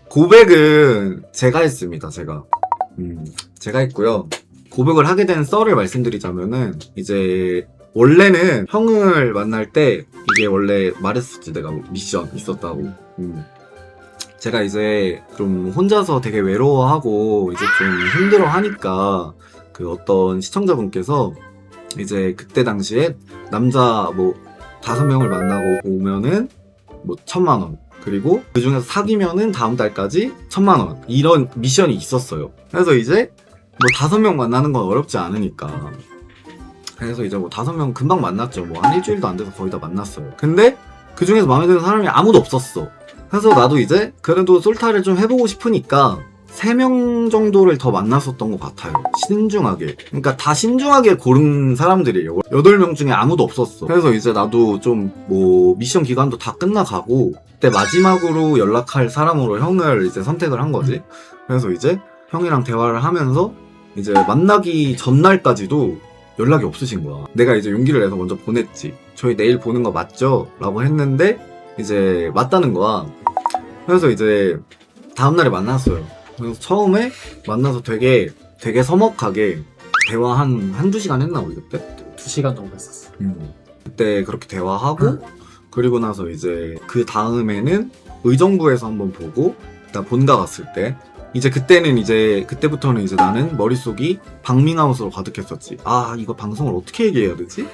고백은 제가 했습니다. 제가 했고요. 고백을 하게 된 썰을 말씀드리자면은, 이제 원래는 형을 만날 때 이게 원래 말했었지, 내가 미션 있었다고. 제가 이제 좀 혼자서 되게 외로워하고 이제 좀 힘들어 하니까 그 어떤 시청자분께서 이제 그때 당시에 남자 뭐 5명을 만나고 오면은 뭐 1,000,000원, 그리고 그 중에서 사귀면은 다음 달까지 1,000,000원, 이런 미션이 있었어요. 그래서 이제 뭐 5명 만나는 건 어렵지 않으니까, 그래서 이제 뭐 5명 금방 만났죠. 뭐 한 일주일도 안 돼서 거의 다 만났어요. 근데 그 중에서 마음에 드는 사람이 아무도 없었어. 그래서 나도 이제 그래도 솔타를 좀 해보고 싶으니까 3명 정도를 더 만났었던 것 같아요. 신중하게. 그러니까 다 신중하게 고른 사람들이에요. 8명 중에 아무도 없었어. 그래서 이제 나도 좀 뭐 미션 기간도 다 끝나가고, 그때 마지막으로 연락할 사람으로 형을 이제 선택을 한 거지. 그래서 이제 형이랑 대화를 하면서 이제 만나기 전날까지도 연락이 없으신 거야. 내가 이제 용기를 내서 먼저 보냈지. 저희 내일 보는 거 맞죠? 라고 했는데 이제 맞다는 거야. 그래서 이제 다음날에 만났어요. 그래서 처음에 만나서 되게 서먹하게 대화 한두 시간 했나, 우리 그때? 2시간 정도 했었어. 그때 그렇게 대화하고, 그리고 나서 이제 그 다음에는 의정부에서 한번 보고, 나 본가 갔을 때, 이제 그때부터는 이제 나는 머릿속이 박밍아웃으로 가득했었지. 아, 이거 방송을 어떻게 얘기해야 되지?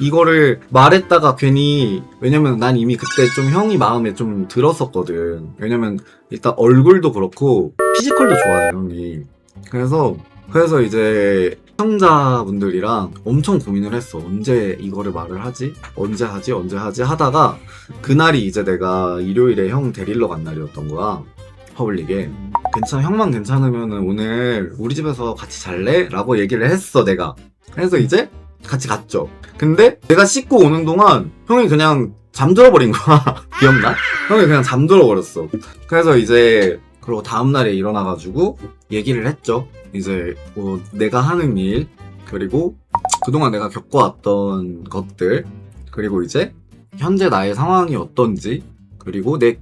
이거를 말했다가 괜히, 왜냐면 난 이미 그때 좀 형이 마음에 좀 들었었거든. 왜냐면 일단 얼굴도 그렇고 피지컬도 좋아요, 형이. 그래서 이제 시청자분들이랑 엄청 고민을 했어. 언제 이거를 말을 하지? 언제 하지? 하다가 그날이 이제 내가 일요일에 형 데리러 간 날이었던 거야. 퍼블릭에. 형만 괜찮으면은 오늘 우리 집에서 같이 잘래? 라고 얘기를 했어, 내가. 그래서 이제 같이 갔죠. 근데 내가 씻고 오는 동안 형이 그냥 잠들어 버린 거야. 기억나? 형이 그냥 잠들어 버렸어. 그래서 이제 그리고 다음날에 일어나가지고 얘기를 했죠. 이제 뭐 내가 하는 일, 그리고 그동안 내가 겪어왔던 것들, 그리고 이제 현재 나의 상황이 어떤지, 그리고 내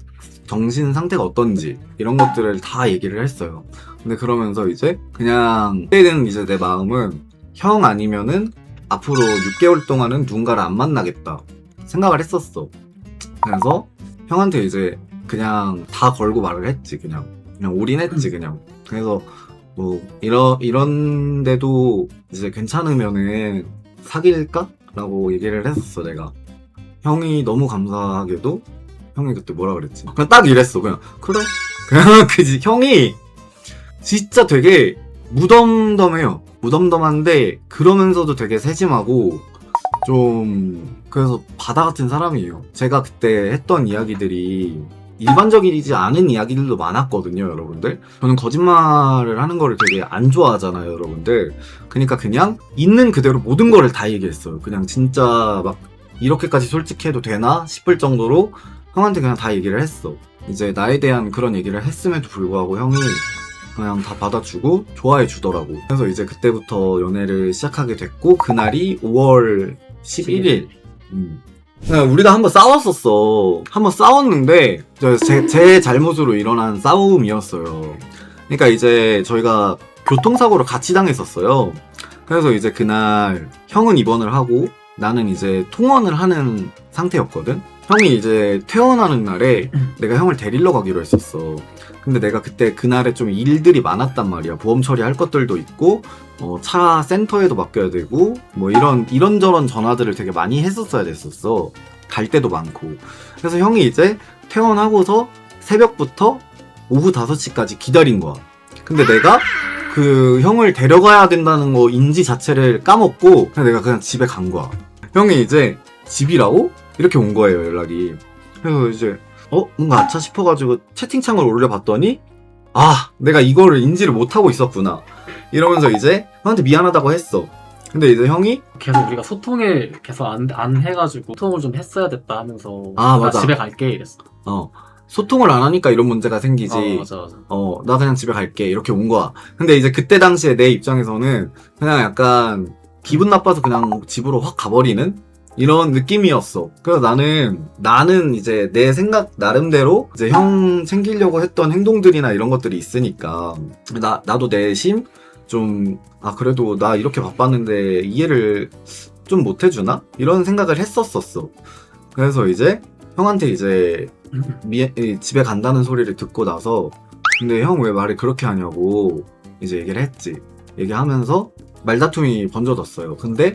정신 상태가 어떤지, 이런 것들을 다 얘기를 했어요. 근데 그러면서 이제 그냥 그때는 이제 내 마음은 형 아니면은 앞으로 6개월 동안은 누군가를 안 만나겠다 생각을 했었어. 그래서 형한테 이제 그냥 다 걸고 말을 했지. 그냥 올인했지. 그냥. 그래서 뭐 이런데도 이제 괜찮으면은 사귈까? 라고 얘기를 했었어, 내가. 형이 너무 감사하게도 형이 그때 뭐라 그랬지? 그냥 딱 이랬어. 그냥 그래? 그냥 그지. 형이 진짜 되게 무덤덤해요. 무덤덤한데 그러면서도 되게 세심하고 좀, 그래서 바다 같은 사람이에요. 제가 그때 했던 이야기들이 일반적이지 않은 이야기들도 많았거든요, 여러분들. 저는 거짓말을 하는 거를 되게 안 좋아하잖아요, 여러분들. 그러니까 그냥 있는 그대로 모든 거를 다 얘기했어요. 그냥 진짜 막 이렇게까지 솔직해도 되나 싶을 정도로 형한테 그냥 다 얘기를 했어. 이제 나에 대한 그런 얘기를 했음에도 불구하고 형이 그냥 다 받아주고 좋아해 주더라고. 그래서 이제 그때부터 연애를 시작하게 됐고, 그날이 5월 11일. 우리가 한번 싸웠었어. 한번 싸웠는데 제 잘못으로 일어난 싸움이었어요. 그러니까 이제 저희가 교통사고를 같이 당했었어요. 그래서 이제 그날 형은 입원을 하고 나는 이제 통원을 하는 상태였거든. 형이 이제 퇴원하는 날에 내가 형을 데리러 가기로 했었어. 근데 내가 그때 그날에 좀 일들이 많았단 말이야. 보험 처리할 것들도 있고, 차 센터에도 맡겨야 되고, 뭐 이런저런 전화들을 되게 많이 했었어야 됐었어. 갈 때도 많고. 그래서 형이 이제 퇴원하고서 새벽부터 오후 5시까지 기다린 거야. 근데 내가 그 형을 데려가야 된다는 거 인지 자체를 까먹고 내가 그냥 집에 간 거야. 형이 이제 집이라고? 이렇게 온 거예요, 연락이. 그래서 이제 뭔가 아차 싶어가지고 채팅창을 올려봤더니 내가 이거를 인지를 못하고 있었구나 이러면서 이제 형한테 미안하다고 했어. 근데 이제 형이 계속 우리가 소통을 계속 안 해가지고 소통을 좀 했어야 됐다 하면서 맞아. 집에 갈게 이랬어. 소통을 안 하니까 이런 문제가 생기지. 맞아. 나 그냥 집에 갈게 이렇게 온 거야. 근데 이제 그때 당시에 내 입장에서는 그냥 약간 기분 나빠서 그냥 집으로 확 가버리는 이런 느낌이었어. 그래서 나는 이제 내 생각 나름대로 이제 형 챙기려고 했던 행동들이나 이런 것들이 있으니까 나도 내심 좀 그래도 나 이렇게 바빴는데 이해를 좀 못 해주나? 이런 생각을 했었었어. 그래서 이제 형한테 이제 집에 간다는 소리를 듣고 나서 근데 형 왜 말을 그렇게 하냐고 이제 얘기를 했지. 얘기하면서 말다툼이 번져졌어요. 근데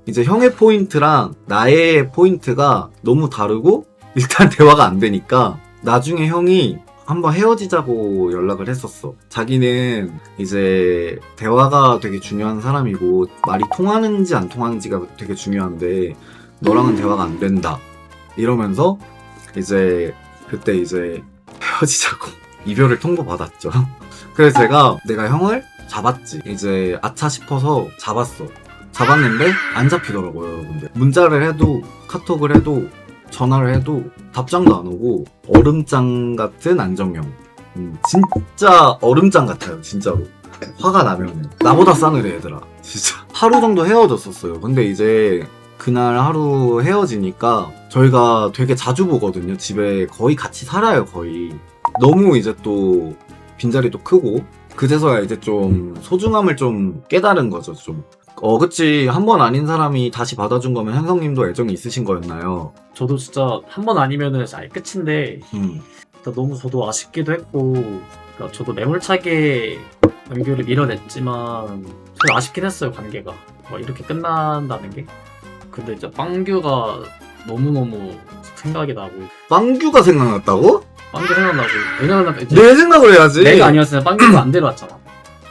이제 형의 포인트랑 나의 포인트가 너무 다르고 일단 대화가 안 되니까 나중에 형이 한번 헤어지자고 연락을 했었어. 자기는 이제 대화가 되게 중요한 사람이고 말이 통하는지 안 통하는지가 되게 중요한데 너랑은 대화가 안 된다 이러면서 이제 그때 이제 헤어지자고 이별을 통보받았죠. 그래서 내가 형을 잡았지. 이제 아차 싶어서 잡았는데 안 잡히더라고요, 여러분들. 문자를 해도 카톡을 해도 전화를 해도 답장도 안 오고 얼음장 같은 안정형. 진짜 얼음장 같아요, 진짜로. 화가 나면은 나보다 싸늘해 얘들아, 진짜. 하루 정도 헤어졌었어요. 근데 이제 그날 하루 헤어지니까 저희가 되게 자주 보거든요. 집에 거의 같이 살아요, 거의. 너무 이제 또 빈자리도 크고 그제서야 이제 좀 소중함을 좀 깨달은 거죠, 좀. 그치. 한 번 아닌 사람이 다시 받아준 거면 현성님도 애정이 있으신 거였나요? 저도 진짜 한 번 아니면은 아예 끝인데 진짜 너무 저도 아쉽기도 했고 그러니까 저도 매몰차게 연결을 밀어냈지만 저도 아쉽긴 했어요, 관계가. 이렇게 끝난다는 게. 근데 이제 빵규가 너무너무 생각이 나고. 빵규가 생각났다고? 빵규 생각나고. 왜냐면 이제 내 생각을 해야지. 내가 아니었으면 빵규가 안 데려왔잖아.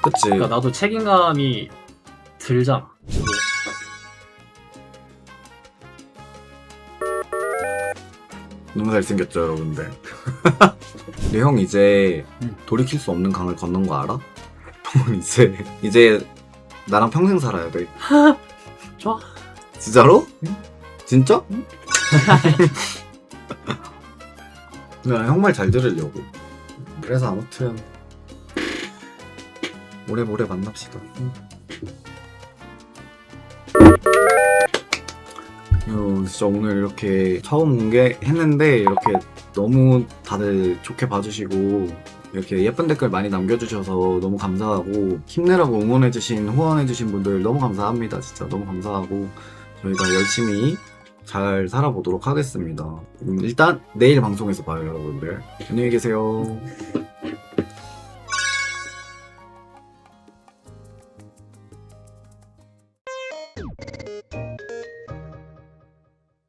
그치. 그러니까 나도 책임감이 들잖아. 너무 잘생겼죠, 여러분들. 근데 형 이제 돌이킬 수 없는 강을 건넌 거 알아? 형은 이제 나랑 평생 살아야 돼. 좋아. 진짜로? 응? 진짜? 응? 형 말 잘 들으려고. 그래서 아무튼 오래오래 만납시다. 진짜 오늘 이렇게 처음 공개했는데 이렇게 너무 다들 좋게 봐주시고 이렇게 예쁜 댓글 많이 남겨주셔서 너무 감사하고 힘내라고 응원해주신 후원해주신 분들 너무 감사합니다. 진짜 너무 감사하고 저희가 열심히 잘 살아보도록 하겠습니다. 일단 내일 방송에서 봐요, 여러분들. 안녕히 계세요.